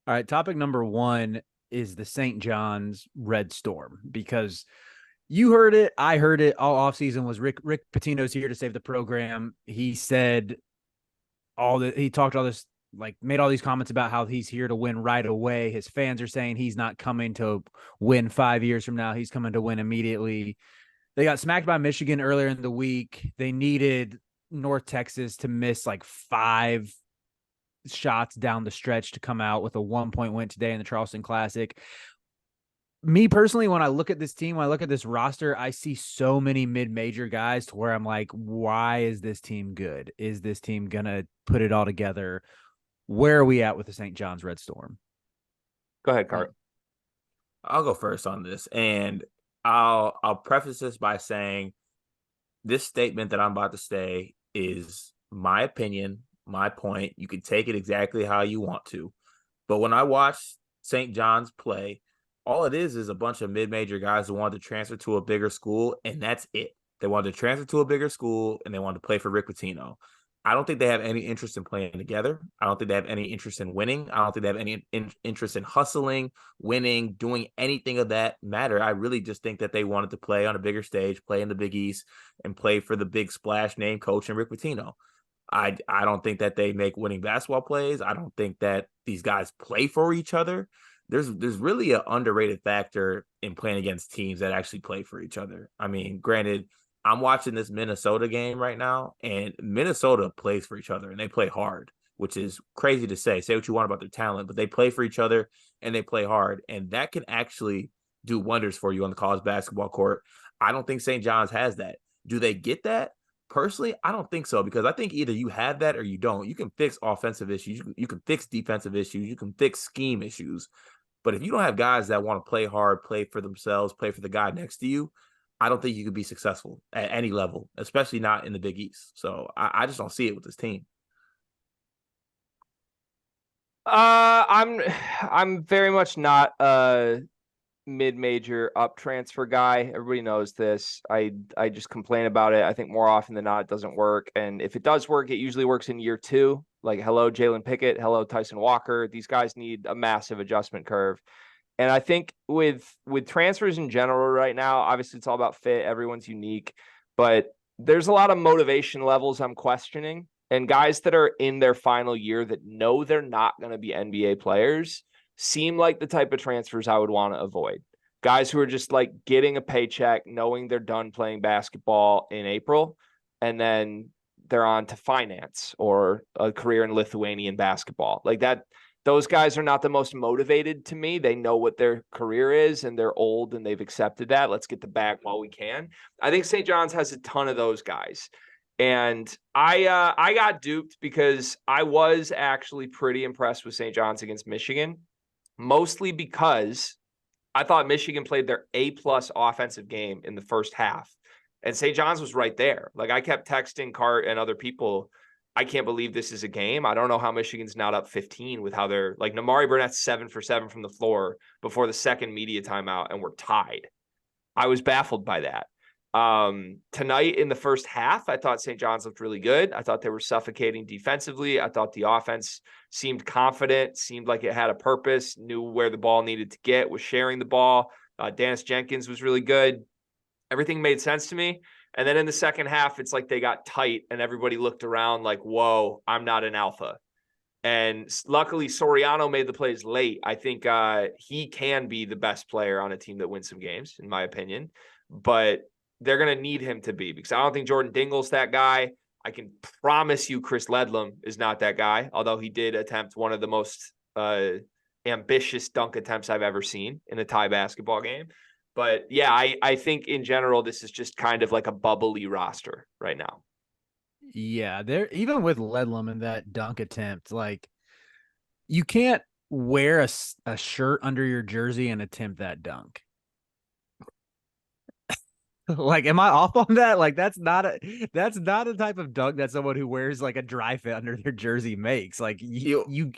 All right, topic number one is the St. John's Red Storm, because you heard it, I heard it all offseason was Rick Pitino's here to save the program. He said he talked all this, like made all these comments about how he's here to win right away. His fans are saying he's not coming to win 5 years from now. He's coming to win immediately. They got smacked by Michigan earlier in the week. They needed North Texas to miss like 5 shots down the stretch to come out with a 1-point win today in the Charleston Classic. Me personally, when I look at this team, when I look at this roster, I see so many mid-major guys to where I'm like, why is this team good? Is this team going to put it all together? Where are we at with the St. John's Red Storm? Go ahead, Cart. I'll go first on this, and I'll preface this by saying this statement that I'm about to say is my opinion, my point. You can take it exactly how you want to. But when I watch St. John's play, all it is a bunch of mid-major guys who wanted to transfer to a bigger school, and that's it. They wanted to transfer to a bigger school, and they wanted to play for Rick Pitino. I don't think they have any interest in playing together. I don't think they have any interest in winning. I don't think they have any interest in hustling, winning, doing anything of that matter. I really just think that they wanted to play on a bigger stage, play in the Big East, and play for the big splash name coach and Rick Pitino. I don't think that they make winning basketball plays. I don't think that these guys play for each other. There's really an underrated factor in playing against teams that actually play for each other. I mean, granted, I'm watching this Minnesota game right now, and Minnesota plays for each other, and they play hard, which is crazy to say. Say what you want about their talent, but they play for each other, and they play hard, and that can actually do wonders for you on the college basketball court. I don't think St. John's has that. Do they get that? Personally, I don't think so, because I think either you have that or you don't. You can fix offensive issues. You can fix defensive issues. You can fix scheme issues. But if you don't have guys that want to play hard, play for themselves, play for the guy next to you, I don't think you could be successful at any level, especially not in the Big East. So I just don't see it with this team. I'm very much not a mid-major up transfer guy. Everybody knows this. I just complain about it. I think more often than not, it doesn't work. And if it does work, it usually works in year 2. Like, hello, Jalen Pickett. Hello, Tyson Walker. These guys need a massive adjustment curve. And I think with transfers in general right now, obviously it's all about fit. Everyone's unique, but there's a lot of motivation levels I'm questioning. And guys that are in their final year that know they're not going to be NBA players seem like the type of transfers I would want to avoid. Guys who are just like getting a paycheck, knowing they're done playing basketball in April, and then they're on to finance or a career in Lithuanian basketball. Like that. Those guys are not the most motivated to me. They know what their career is, and they're old, and they've accepted that. Let's get the bag while we can. I think St. John's has a ton of those guys. And I got duped because I was actually pretty impressed with St. John's against Michigan, mostly because I thought Michigan played their A-plus offensive game in the first half. And St. John's was right there. Like, I kept texting Cart and other people, I can't believe this is a game. I don't know how Michigan's not up 15 with how they're like Namari Burnett's 7 for 7 from the floor before the second media timeout, and we're tied. I was baffled by that. Tonight in the first half, I thought St. John's looked really good. I thought they were suffocating defensively. I thought the offense seemed confident, seemed like it had a purpose, knew where the ball needed to get, was sharing the ball. Dennis Jenkins was really good. Everything made sense to me. And then in the second half, it's like they got tight and everybody looked around like, whoa, I'm not an alpha. And luckily, Soriano made the plays late. I think he can be the best player on a team that wins some games, in my opinion. But they're going to need him to be, because I don't think Jordan Dingle's that guy. I can promise you Chris Ledlum is not that guy, although he did attempt one of the most ambitious dunk attempts I've ever seen in a tie basketball game. But yeah, I think in general, this is just kind of like a bubbly roster right now. Yeah, they're even with Ledlum in that dunk attempt, like you can't wear a shirt under your jersey and attempt that dunk. Like, am I off on that? Like, that's not a type of dunk that someone who wears like a dry fit under their jersey makes. Like you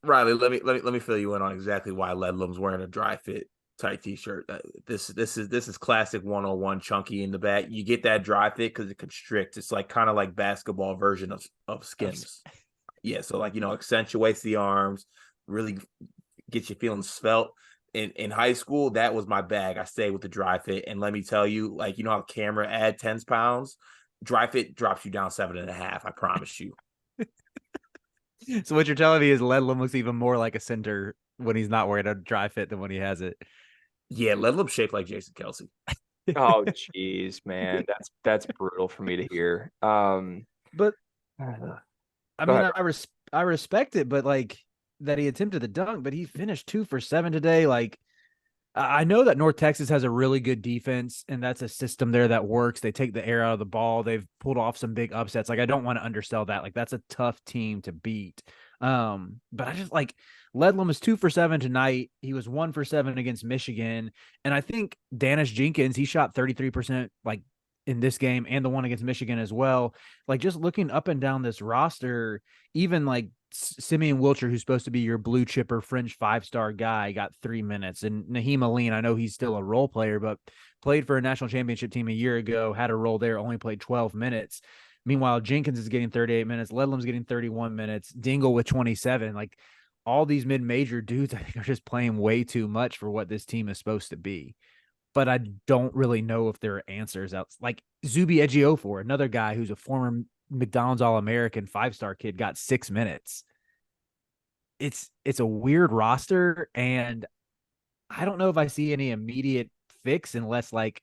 Riley, let me fill you in on exactly why Ledlum's wearing a dry fit tight t-shirt. This is classic 101 chunky in the back. You get that dry fit because it constricts. It's like kind of like basketball version of Skims. Yeah, so like, accentuates the arms, really get you feeling svelte. In high school, that was my bag. I stayed with the dry fit. And let me tell you, like, you know how camera add 10 pounds? Dry fit drops you down 7.5. I promise you. So what you're telling me is Ledlam looks even more like a center when he's not wearing a dry fit than when he has it. Yeah, Ledlam shaped like Jason Kelsey. Oh, jeez, man. That's brutal for me to hear. But I mean, ahead. I respect it, but like that he attempted the dunk, but he finished 2 for 7 today. Like, I know that North Texas has a really good defense, and that's a system there that works. They take the air out of the ball. They've pulled off some big upsets. Like, I don't want to undersell that. Like, that's a tough team to beat. But I just like Ledlam was 2 for 7 tonight. He was 1 for 7 against Michigan. And I think Danish Jenkins, he shot 33% like in this game and the one against Michigan as well. Like, just looking up and down this roster, even like Simeon Wilcher, who's supposed to be your blue chipper French 5-star guy, got 3 minutes. And Naheem Aline, I know he's still a role player, but played for a national championship team a year ago, had a role there, only played 12 minutes. Meanwhile, Jenkins is getting 38 minutes. Ledlam's getting 31 minutes. Dingle with 27. Like, all these mid-major dudes, I think, are just playing way too much for what this team is supposed to be. But I don't really know if there are answers out. Like Zuby Ejiofor, another guy who's a former McDonald's All-American 5-star kid, got 6 minutes. It's a weird roster, and I don't know if I see any immediate fix unless like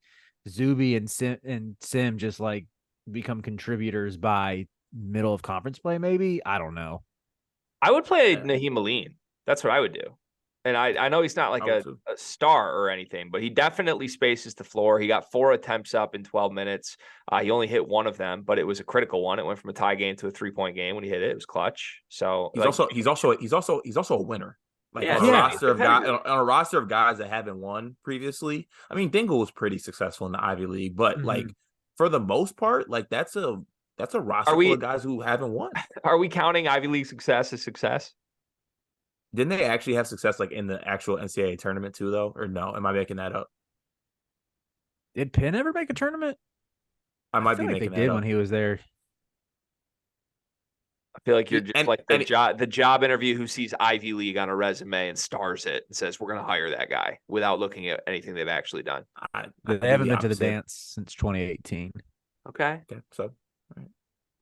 Zuby and Sim just like become contributors by middle of conference play. Maybe, I don't know. I would play Naheem Aline. That's what I would do. And I know he's not like a star or anything, but he definitely spaces the floor. He got 4 attempts up in 12 minutes. He only hit one of them, but it was a critical one. It went from a tie game to a 3-point game when he hit it. It was clutch. So He's also a winner. Like, yeah, on a roster of guys that haven't won previously. I mean, Dingle was pretty successful in the Ivy League, but like for the most part, like that's a roster full of guys who haven't won. Are we counting Ivy League success as success? Didn't they actually have success like in the actual NCAA tournament too, though? Or no? Am I making that up? Did Penn ever make a tournament? I might be like making they that did up when he was there. I feel like you're just like the job interview who sees Ivy League on a resume and stars it and says, we're going to hire that guy without looking at anything they've actually done. They haven't been to the dance since 2018. Okay. So, all right.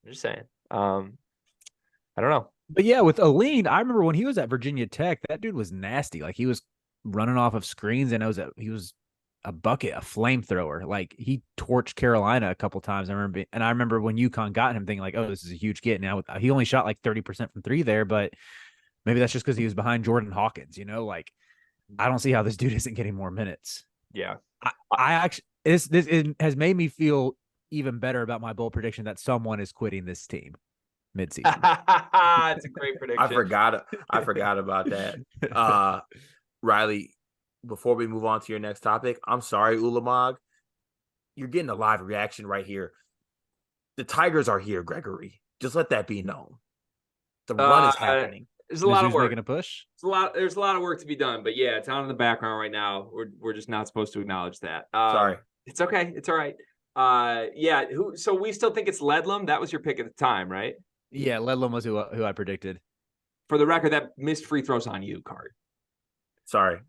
I'm just saying. I don't know. But yeah, with Aline, I remember when he was at Virginia Tech, that dude was nasty. Like, he was running off of screens, and he was a bucket, a flamethrower. Like, he torched Carolina a couple times. I remember when UConn got him, thinking like, oh, this is a huge get. Now he only shot like 30% from 3 there, but maybe that's just because he was behind Jordan Hawkins. You know, like, I don't see how this dude isn't getting more minutes. Yeah, I actually it has made me feel even better about my bold prediction that someone is quitting this team midseason. It's a great prediction. I forgot about that. Riley, before we move on to your next topic, I'm sorry, Ulamog. You're getting a live reaction right here. The Tigers are here, Gregory. Just let that be known. The run is happening. There's a lot of work. Making a push. There's a lot of work to be done, but yeah, it's on in the background right now. We're just not supposed to acknowledge that. Sorry. It's okay. It's all right. Yeah. So we still think it's Ledlam. That was your pick at the time, right? Yeah, Ledlam was who I predicted. For the record, that missed free throws on you, Card. Sorry.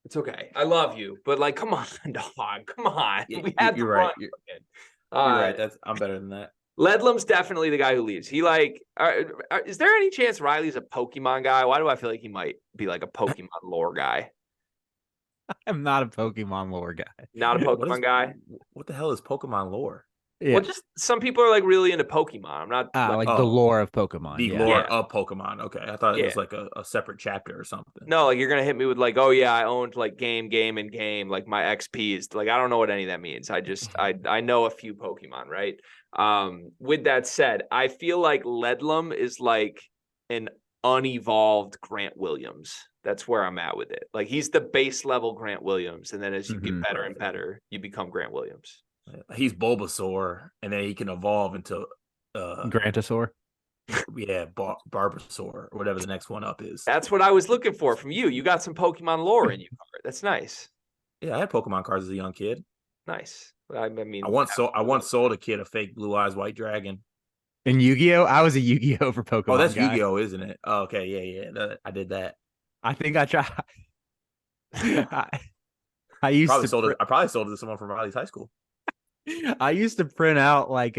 It's okay. I love you, but like, come on, dog. Come on. We had you're right. You're right. I'm better than that. Ledlam's definitely the guy who leaves. He like, is there any chance Riley's a Pokemon guy? Why do I feel like he might be like a Pokemon lore guy? I'm not a Pokemon lore guy. Not a Pokemon guy? What the hell is Pokemon lore? Yeah. Well, just some people are like really into Pokemon. I'm not like the lore of Pokemon. The lore of Pokemon. Okay. I thought it was like a separate chapter or something. No, like you're gonna hit me with like, oh yeah, I owned like game, and game. Like my XPs. Like I don't know what any of that means. I know a few Pokemon, right? With that said, I feel like Ledlam is like an unevolved Grant Williams. That's where I'm at with it. Like he's the base level Grant Williams, and then as you get better and better, you become Grant Williams. He's Bulbasaur, and then he can evolve into Grantosaur. Yeah, Barbarasaur, or whatever the next one up is. That's what I was looking for from you. You got some Pokemon lore in you. That's nice. Yeah, I had Pokemon cards as a young kid. Nice. I mean, I once sold a kid a fake Blue Eyes White Dragon. In Yu-Gi-Oh, I was a Yu-Gi-Oh for Pokemon. Oh, that's Yu-Gi-Oh, isn't it? Oh, okay, yeah. I did that. I think I tried. I used Probably to sold it. I probably sold it to someone from Riley's high school. I used to print out like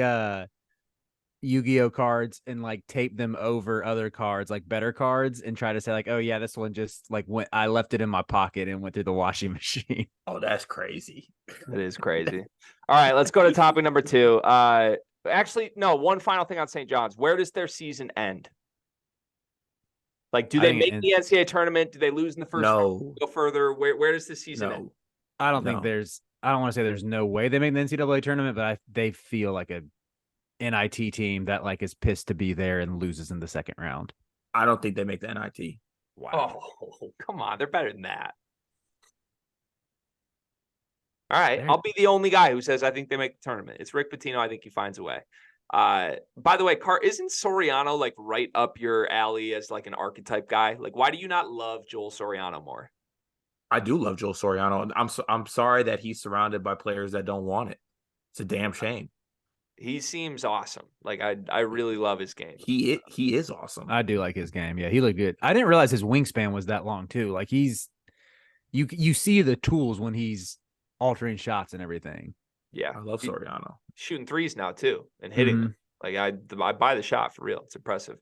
Yu-Gi-Oh cards and like tape them over other cards, like better cards, and try to say like, oh yeah, this one just like went. I left it in my pocket and went through the washing machine. Oh, that's crazy. It is crazy. All right, let's go to topic number 2. Actually, no, one final thing on St. John's. Where does their season end? Like, do they make the NCAA tournament? Do they lose in the first round? Go further? Where does the season end? I don't think there's. I don't want to say there's no way they make the NCAA tournament, but they feel like a NIT team that like is pissed to be there and loses in the second round. I don't think they make the NIT. Wow. Oh, come on. They're better than that. All right. I'll be the only guy who says I think they make the tournament. It's Rick Pitino. I think he finds a way. By the way, isn't Soriano like right up your alley as like an archetype guy? Like, why do you not love Joel Soriano more? I do love Joel Soriano. I'm sorry that he's surrounded by players that don't want it. It's a damn shame. He seems awesome. Like I really love his game. He is awesome. I do like his game. Yeah, he looked good. I didn't realize his wingspan was that long too. Like you see the tools when he's altering shots and everything. Yeah, I love Soriano. Shooting threes now too and hitting them. Like I buy the shot for real. It's impressive.